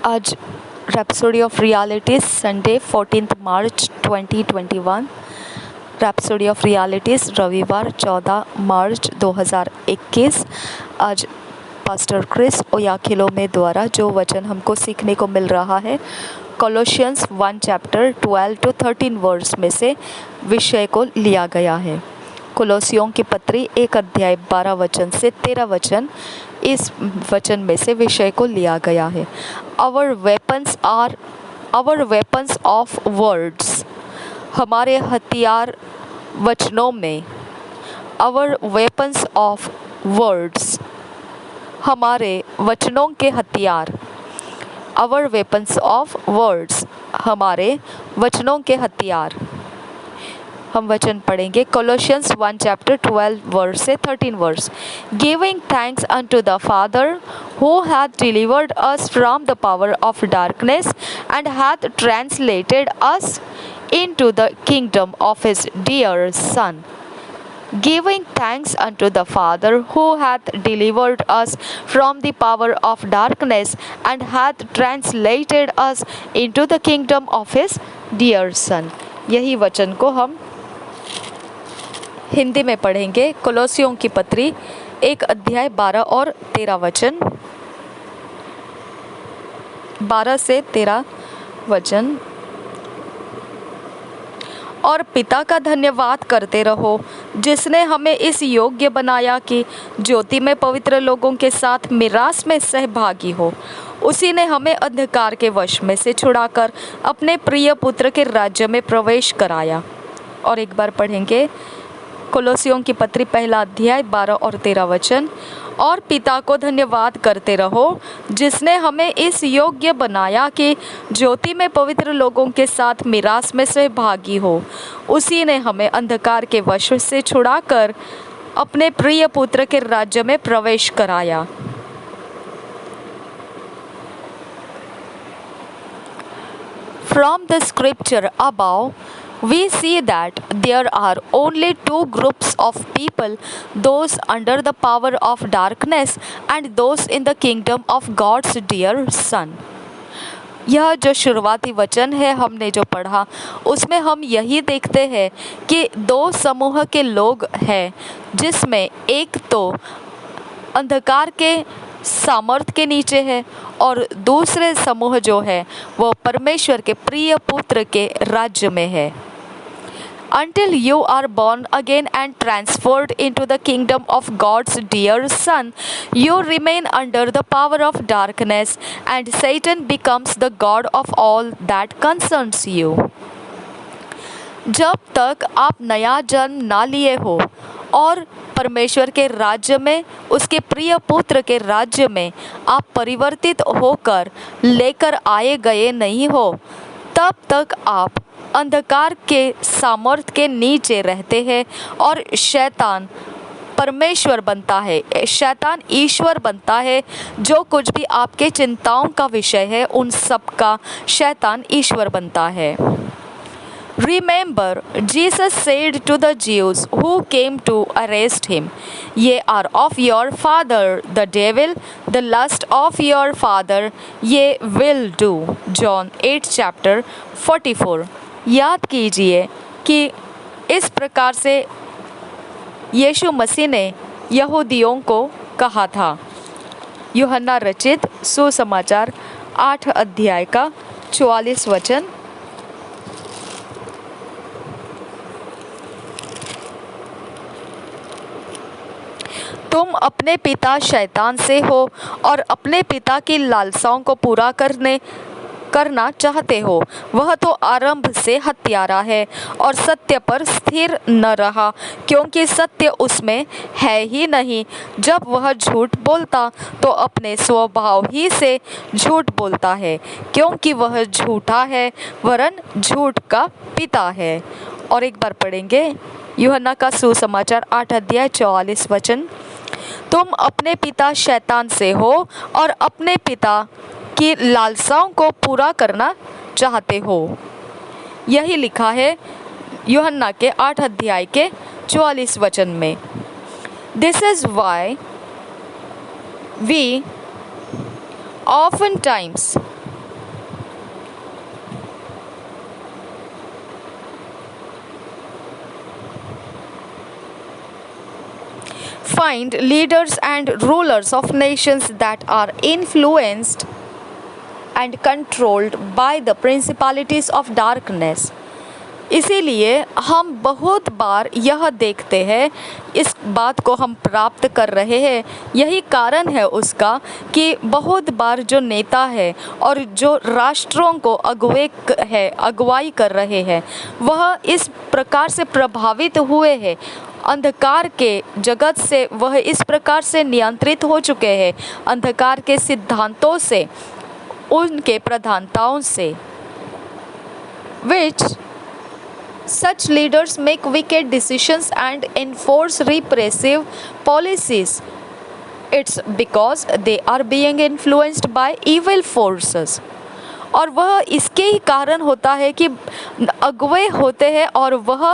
आज rhapsody of realities Sunday 14 March 2021। Rhapsody of realities रविवार 14 मार्च 2021। आज पास्टर क्रिस ओयाखिलोमे द्वारा जो वचन हमको सीखने को मिल रहा है, कोलोसियंस 1 चैप्टर 12 to 13 वर्स में से विषय को लिया गया है। कोलोसियों की पत्री 1 अध्याय 12 वचन से 13 वचन, इस वचन में से विषय को लिया गया है। आवर वेपन्स ऑफ वर्ड्स, हमारे हथियार वचनों में। आवर वेपन्स ऑफ वर्ड्स, हमारे वचनों के हथियार। आवर वेपन्स ऑफ वर्ड्स, हमारे वचनों के हथियार। हम वचन पढ़ेंगे कोलोसियंस 1 चैप्टर 12 वर्स से 13 verse. Giving thanks unto the Father who hath delivered us from the power of darkness and hath translated us into the kingdom of his dear Son. Giving thanks unto the Father who hath delivered us from the power of darkness and hath translated us into the kingdom of his dear Son. यही वचन को हम हिंदी में पढ़ेंगे। कोलोसियों की पत्री 1 अध्याय 12 और 13 वचन। 12 से 13 वचन। और पिता का धन्यवाद करते रहो जिसने हमें इस योग्य बनाया कि ज्योति में पवित्र लोगों के साथ मिरास में सहभागी हो। उसी ने हमें अंधकार के वश में से छुड़ाकर अपने प्रिय पुत्र के राज्य में प्रवेश कराया। और एक बार पढ़ेंगे कोलोसियों की पत्री 1 अध्याय 12 और 13 वचन। और पिता को धन्यवाद करते रहो जिसने हमें इस योग्य बनाया कि ज्योति में पवित्र लोगों के साथ मिरास में सहभागी हो। उसी ने हमें अंधकार के वश से छुड़ाकर अपने प्रिय पुत्र के राज्य में प्रवेश कराया। From the scripture above, we see that there are only two groups of people, those under the power of darkness and those in the kingdom of God's dear Son. यह जो शुरुआती वचन है हमने जो पढ़ा, उसमें हम यही देखते हैं कि दो समूह के लोग हैं, जिसमें एक तो अंधकार के सामर्थ के नीचे है और दूसरे समूह जो है वो परमेश्वर के प्रिय पुत्र के राज्य में है। Until you are born again and transferred into the kingdom of God's dear Son, you remain under the power of darkness and Satan becomes the God of all that concerns you. जब तक आप नया जन्म ना लिए हो और परमेश्वर के राज्य में, उसके प्रिय पुत्र के राज्य में आप परिवर्तित होकर लेकर आए गए नहीं हो, तब तक आप अंधकार के सामर्थ के नीचे रहते हैं और शैतान परमेश्वर बनता है, शैतान ईश्वर बनता है। जो कुछ भी आपके चिंताओं का विषय है, उन सब का शैतान ईश्वर बनता है। Remember, Jesus said to the Jews who came to arrest him, "Ye are of your father, the devil, the lust of your father ye will do." John 8 chapter 44। याद कीजिए कि इस प्रकार से यीशु मसीह ने यहूदियों को कहा था। यूहन्ना रचित सुसमाचार 8 अध्याय का 44 वचन। तुम अपने पिता शैतान से हो और अपने पिता की लालसाओं को पूरा करना चाहते हो। वह तो आरंभ से हत्यारा है और सत्य पर स्थिर न रहा, क्योंकि सत्य उसमें है ही नहीं। जब वह झूठ बोलता तो अपने स्वभाव ही से झूठ बोलता है, क्योंकि वह झूठा है वरन झूठ का पिता है। और एक बार पढ़ेंगे यूहन्ना का सुसमाचार 8 अध्याय 44 वचन। तुम अपने पिता शैतान से हो और अपने पिता की लालसाओं को पूरा करना चाहते हो। यही लिखा है यूहन्ना के 8 अध्याय के 44 वचन में। This is why we oftentimes find leaders and rulers of nations that are influenced and controlled by the principalities of darkness. इसीलिए हम बहुत बार यह देखते हैं, इस बात को हम प्राप्त कर रहे हैं, यही कारण है उसका कि बहुत बार जो नेता है और जो राष्ट्रों को अगुवाई कर रहे हैं, वह इस प्रकार से प्रभावित हुए हैं अंधकार के जगत से, वह इस प्रकार से नियंत्रित हो चुके हैं अंधकार के सिद्धांतों से, उनके प्रधानताओं से। which such leaders make wicked decisions and enforce repressive policies. It's because they are being influenced by evil forces. और वह इसके ही कारण होता है कि अगुवे होते हैं और वह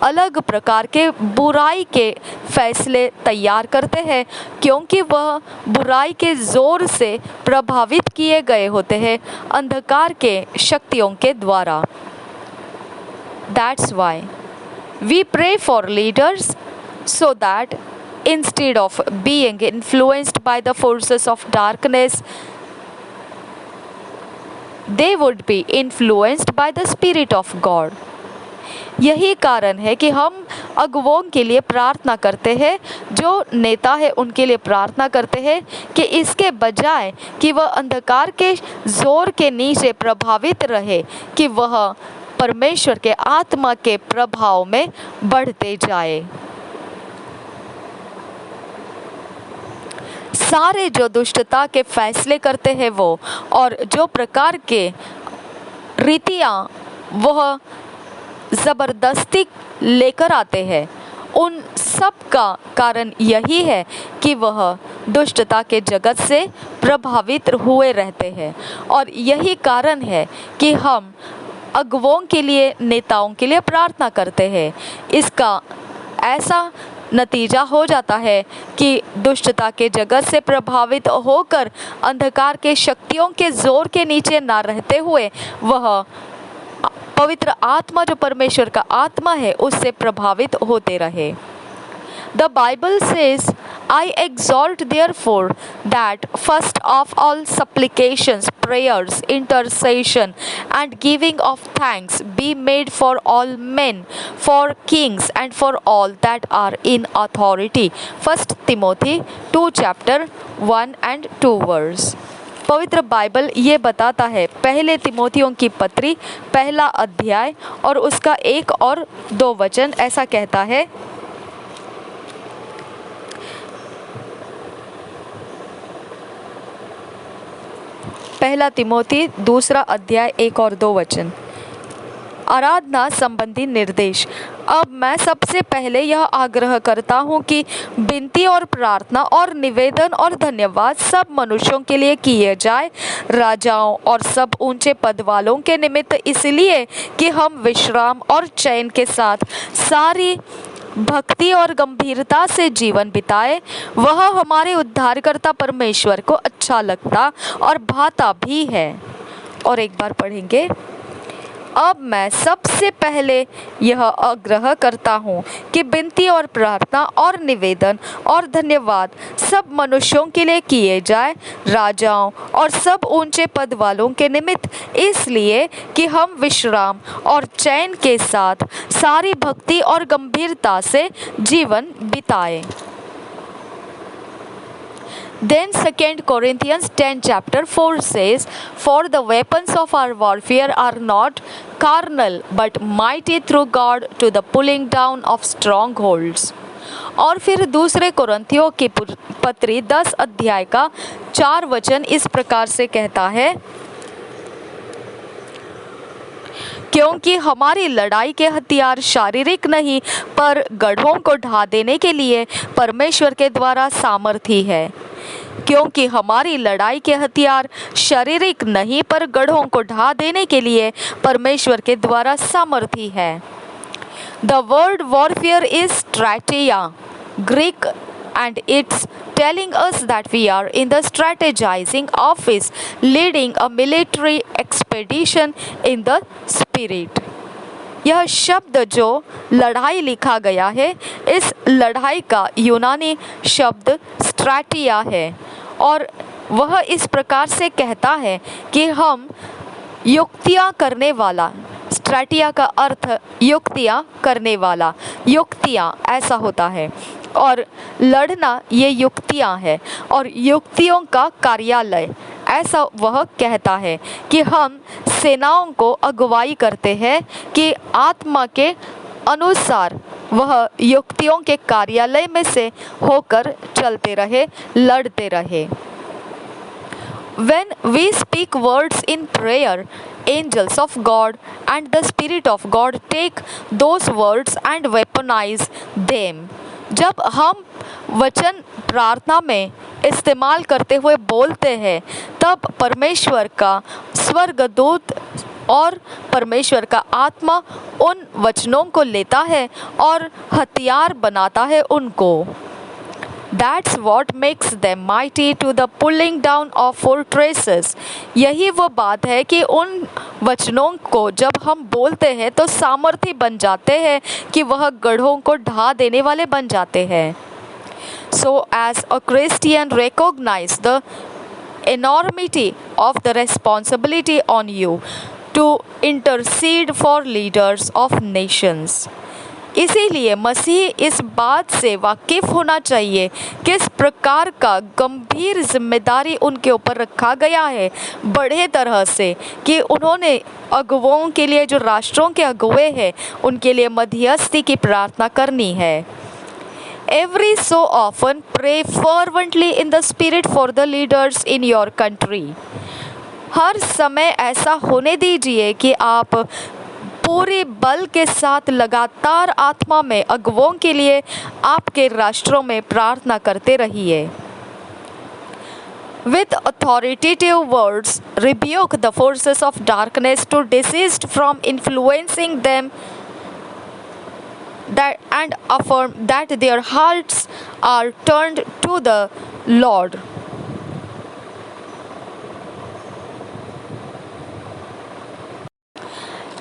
अलग प्रकार के बुराई के फैसले तैयार करते हैं, क्योंकि वह बुराई के ज़ोर से प्रभावित किए गए होते हैं अंधकार के शक्तियों के द्वारा। That's why we pray for leaders, so that instead of being influenced by the forces of darkness, they would be influenced by the Spirit of God. यही कारण है कि हम अगुवों के लिए प्रार्थना करते हैं, जो नेता है उनके लिए प्रार्थना करते हैं कि इसके बजाय कि वह अंधकार के जोर के नीचे प्रभावित रहे, कि वह परमेश्वर के आत्मा के प्रभाव में बढ़ते जाए। सारे जो दुष्टता के फैसले करते हैं वो, और जो प्रकार के रीतियां वह ज़बरदस्ती लेकर आते हैं, उन सब का कारण यही है कि वह दुष्टता के जगत से प्रभावित हुए रहते हैं। और यही कारण है कि हम अगुवों के लिए, नेताओं के लिए प्रार्थना करते हैं। इसका ऐसा नतीजा हो जाता है कि दुष्टता के जगत से प्रभावित होकर अंधकार के शक्तियों के जोर के नीचे ना रहते हुए वह पवित्र आत्मा, जो परमेश्वर का आत्मा है, उससे प्रभावित होते रहे। The Bible says, I exhort therefore that first of all supplications, prayers, intercession and giving of thanks be made for all men, for kings and for all that are in authority. 1 Timothy 2 chapter 1 and 2 verse. पवित्र Bible ये बताता है, पहले तिमोथियों की पत्री पहला अध्याय और उसका 1 और 2 वचन ऐसा कहता है, पहला तिमोथी 2 अध्याय 1 और 2 वचन। आराधना संबंधी निर्देश। अब मैं सबसे पहले यह आग्रह करता हूँ कि विनती और प्रार्थना और निवेदन और धन्यवाद सब मनुष्यों के लिए किए जाए, राजाओं और सब ऊंचे पद वालों के निमित्त, इसलिए कि हम विश्राम और चैन के साथ सारी भक्ति और गंभीरता से जीवन बिताए। वह हमारे उद्धारकर्ता परमेश्वर को अच्छा लगता और भाता भी है। और एक बार पढ़ेंगे, अब मैं सबसे पहले यह आग्रह करता हूँ कि विनती और प्रार्थना और निवेदन और धन्यवाद सब मनुष्यों के लिए किए जाए, राजाओं और सब ऊंचे पद वालों के निमित्त, इसलिए कि हम विश्राम और चैन के साथ सारी भक्ति और गंभीरता से जीवन बिताएं। Then 2 Corinthians 10 chapter 4 says, For the weapons of our warfare are not carnal, but mighty through God to the pulling down of strongholds. और फिर दूसरे कोरिन्थियों की पत्री 10 अध्याय का 4 वचन इस प्रकार से कहता है, क्योंकि हमारी लड़ाई के हथियार शारीरिक नहीं पर गढ़ों को ढा देने के लिए परमेश्वर के द्वारा सामर्थी है। क्योंकि हमारी लड़ाई के हथियार शारीरिक नहीं पर गढ़ों को ढा देने के लिए परमेश्वर के द्वारा सामर्थी है। The word warfare is strategia, Greek, and it's telling us that we are in the strategizing office, leading a military expedition in the spirit. यह शब्द जो लड़ाई लिखा गया है, इस लड़ाई का यूनानी शब्द स्ट्रैटिया है और वह इस प्रकार से कहता है कि हम युक्तियाँ करने वाला। स्ट्रैटिया का अर्थ युक्तियाँ करने वाला, युक्तियाँ ऐसा होता है और लड़ना ये युक्तियाँ है और युक्तियों का कार्यालय ऐसा वह कहता है कि हम सेनाओं को अगुवाई करते हैं कि आत्मा के अनुसार वह युक्तियों के कार्यालय में से होकर चलते रहे, लड़ते रहे। When we speak words in prayer, angels of God and the Spirit of God take those words and weaponize them. जब हम वचन प्रार्थना में इस्तेमाल करते हुए बोलते हैं, तब परमेश्वर का स्वर्गदूत और परमेश्वर का आत्मा उन वचनों को लेता है और हथियार बनाता है उनको। That's what makes them mighty to the pulling down of fortresses. यही वो बात है कि उन वचनों को जब हम बोलते हैं तो सामर्थ्य बन जाते हैं कि वह गढ़ों को ढा देने वाले बन जाते हैं। So as a Christian, recognize the enormity of the responsibility on you to intercede for leaders of nations. इसीलिए मसीह इस बात से वाकिफ होना चाहिए किस प्रकार का गंभीर जिम्मेदारी उनके ऊपर रखा गया है बड़े तरह से कि उन्होंने अगुवों के लिए, जो राष्ट्रों के अगुवे हैं, उनके लिए मध्यस्थी की प्रार्थना करनी है। Every so often pray fervently in the spirit for the leaders in your country. हर समय ऐसा होने दीजिए कि आप पूरे बल के साथ लगातार आत्मा में अगुवों के लिए आपके राष्ट्रों में प्रार्थना करते रहिए। With authoritative words, rebuke the forces of darkness to desist from influencing them and affirm that their hearts are turned to the Lord.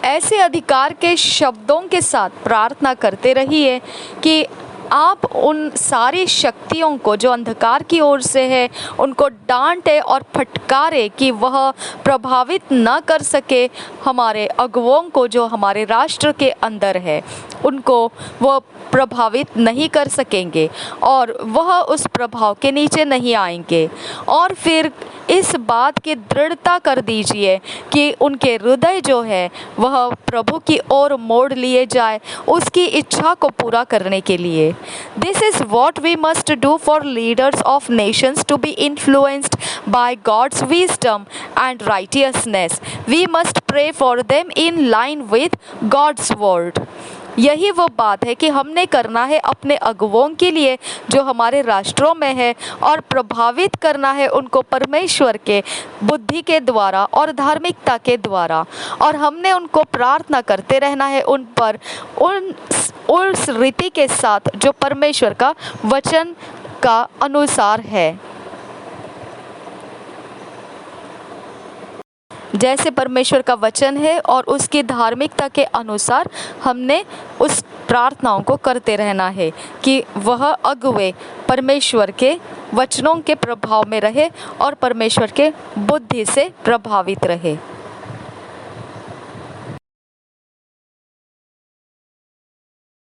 ऐसे अधिकार के शब्दों के साथ प्रार्थना करते रहिए कि आप उन सारी शक्तियों को जो अंधकार की ओर से है उनको डांटे और फटकारे कि वह प्रभावित न कर सके हमारे अगुवों को जो हमारे राष्ट्र के अंदर है, उनको वह प्रभावित नहीं कर सकेंगे और वह उस प्रभाव के नीचे नहीं आएंगे। और फिर इस बात की दृढ़ता कर दीजिए कि उनके हृदय जो है वह प्रभु की ओर मोड़ लिए जाए उसकी इच्छा को पूरा करने के लिए। This is what we must do for leaders of nations to be influenced by God's wisdom and righteousness. We must pray for them in line with God's word. यही वो बात है कि हमने करना है अपने अगुवों के लिए जो हमारे राष्ट्रों में है और प्रभावित करना है उनको परमेश्वर के बुद्धि के द्वारा और धार्मिकता के द्वारा, और हमने उनको प्रार्थना करते रहना है उन पर उस रीति के साथ जो परमेश्वर का वचन का अनुसार है। जैसे परमेश्वर का वचन है और उसकी धार्मिकता के अनुसार हमने उस प्रार्थनाओं को करते रहना है कि वह अगुवे परमेश्वर के वचनों के प्रभाव में रहे और परमेश्वर के बुद्धि से प्रभावित रहे।